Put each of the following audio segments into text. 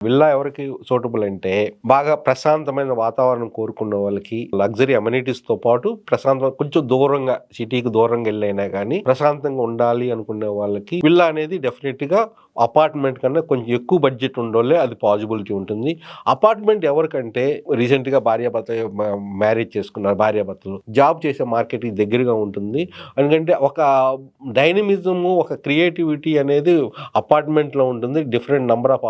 Villa ఎవరికి suitable అంటే, బాగా ప్రశాంతమైన వాతావరణం కోరుకున్న వాళ్ళకి, లగ్జరీ అమెనిటీస్‌తో పాటు కొంచెం దూరంగా సిటీకి దూరంగా ఎళ్ళైనా గానీ, ప్రశాంతంగా ఉండాలి అనుకునే వాళ్ళకి విల్లా అనేది డెఫినిట్‌గా అపార్ట్‌మెంట్ కన్నా కొంచెం ఎక్కువ బడ్జెట్ ఉన్నోళ్ళే అది పాజిబిలిటీ ఉంటుంది. అపార్ట్‌మెంట్ ఎవరికంటే రీసెంట్‌గా భార్యాభర్త మ్యారేజ్ చేసుకున్నారు భార్యాభర్తలు. జాబ్ చేసే మార్కెట్‌కి దగ్గరగా ఉంటుంది. ఎందుకంటే ఒక డైనమిజము, ఒక క్రియేటివిటీ అనేది అపార్ట్‌మెంట్‌లో ఉంటుంది. డిఫరెంట్ నంబర్ ఆఫ్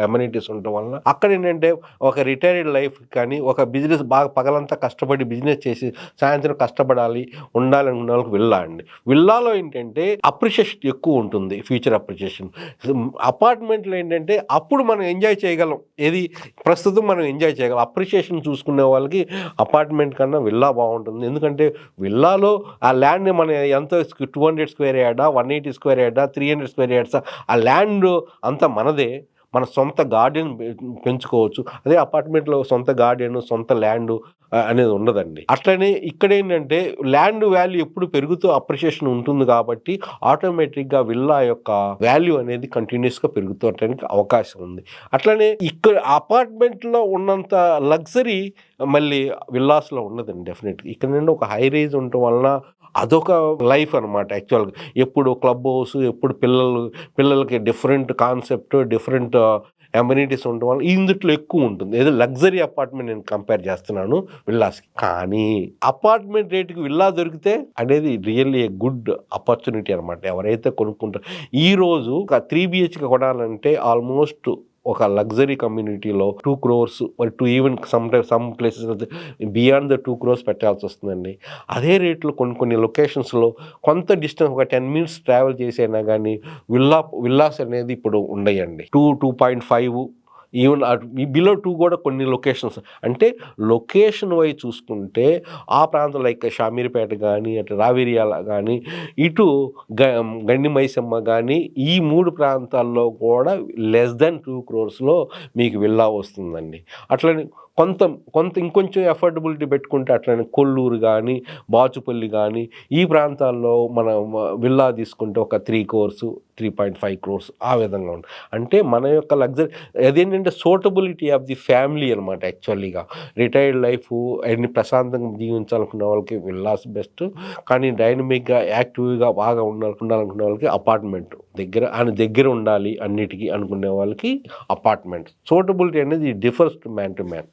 అమెనిటీస్ ఉండటం వలన అక్కడేంటంటే ఒక రిటైర్డ్ లైఫ్ కానీ, ఒక బిజినెస్ బాగా పగలంతా కష్టపడి బిజినెస్ చేసి సాయంత్రం కష్టపడాలి, ఉండాలనుకున్న వాళ్ళకి విల్లా అండి. విల్లాలో ఏంటంటే అప్రిషియేషన్ ఎక్కువ ఉంటుంది. Future appreciation. అపార్ట్మెంట్‌లో ఏంటంటే అప్పుడు మనం ఎంజాయ్ చేయగలం. ఏది ప్రస్తుతం మనం ఎంజాయ్ చేయగలం. అప్రిషియేషన్ చూసుకునే వాళ్ళకి అపార్ట్మెంట్ కన్నా విల్లా బావుంటుంది. ఎందుకంటే విల్లాలో ఆ ల్యాండ్‌ని మనం ఎంత 200 స్క్వేర్ యార్డా, 180 స్క్వేర్ యార్డా, 300 స్క్వేర్ యార్డ్సా ఆ ల్యాండ్ అంతా మనదే. మన సొంత గార్డెన్ పెంచుకోవచ్చు. అదే అపార్ట్మెంట్‌లో సొంత గార్డెను, సొంత ల్యాండు అనేది ఉండదండి. అట్లనే ఇక్కడేంటంటే ల్యాండ్ వాల్యూ ఎప్పుడు పెరుగుతూ అప్రిషియేషన్ ఉంటుంది కాబట్టి ఆటోమేటిక్‌గా విల్లా యొక్క వాల్యూ అనేది కంటిన్యూయస్‌గా పెరుగుతుండటానికి అవకాశం ఉంది. అట్లనే ఇక్కడ అపార్ట్మెంట్‌లో ఉన్నంత లగ్జరీ మళ్ళీ విల్లాస్‌లో ఉండదండి డెఫినెట్‌గా. ఇక్కడ నుండి ఒక హై రైజ్ ఉండటం వలన అదొక లైఫ్ అనమాట యాక్చువల్‌గా. ఎప్పుడు క్లబ్ హౌస్, ఎప్పుడు పిల్లలకి డిఫరెంట్ కాన్సెప్ట్, డిఫరెంట్ అమెనిటీస్ ఉండటం వల్ల ఇందుట్లో ఎక్కువుంటుంది. ఏదో లగ్జరీ అపార్ట్‌మెంట్ నేను కంపేర్ చేస్తున్నాను విల్లాస్‌కి. కానీ అపార్ట్‌మెంట్ రేట్‌కి విల్లా దొరికితే అనేది రియల్లీ ఎ గుడ్ అపార్చునిటీ అనమాట. ఎవరైతే కొనుక్కుంటారో ఈరోజు ఒక 3 బీహెచ్‌కే కొనాలంటే ఆల్మోస్ట్ ఒక లగ్జరీ కమ్యూనిటీలో 2 crores to even some places beyond the 2 crores పెట్టాల్సొస్తుందండి. అదే రేట్‌లో కొన్ని లొకేషన్స్‌లో కొంత డిస్టెన్స్ ఒక 10 మినిట్స్ ట్రావెల్ చేసైనా గానీ విల్లాస్ అనేది ఇప్పుడు ఉండయండి. 2.5 ఈవెన్ బిలో 2 గూడా కొన్ని లొకేషన్స్. అంటే లొకేషన్ వైస్ చూసుకుంటే ఆ ప్రాంతం లైక్ షామీర్పేట గానీ, అటు రావిర్యాల గానీ, ఇటు గ గండి మైసమ్మ గానీ, ఈ 3 ప్రాంతాల్లో కూడా లెస్ థాన్ 2 క్రోర్స్‌లో మీకు విల్లా వస్తుందండి. అట్లనే కొంత కొంత ఇంకొంచెం ఎఫోర్డబిలిటీ పెట్టుకుంటే అట్లనే కొల్లూరు గానీ, బాచుపల్లి గానీ, ఈ ప్రాంతాల్లో మనం విల్లా తీసుకుంటే ఒక 3 క్రోర్స్, 3.5 క్రోర్స్ ఆ విధంగా ఉంటుంది. అంటే మన యొక్క లగ్జరీ అదేంటంటే సూటబిలిటీ ఆఫ్ ది ఫ్యామిలీ అనమాట యాక్చువల్లీగా. రిటైర్డ్ లైఫు అయన్నీ ప్రశాంతంగా జీవించాలనుకున్న వాళ్ళకి విల్లాస్ బెస్ట్. కానీ డైనమిక్‌గా, యాక్టివ్‌గా బాగా ఉండాలనుకునే వాళ్ళకి అపార్ట్‌మెంట్. దగ్గర ఉండాలి అన్నిటికి అనుకునే వాళ్ళకి అపార్ట్‌మెంట్. సూటబిలిటీ అనేది డిఫర్స్ మ్యాన్ టు మ్యాన్.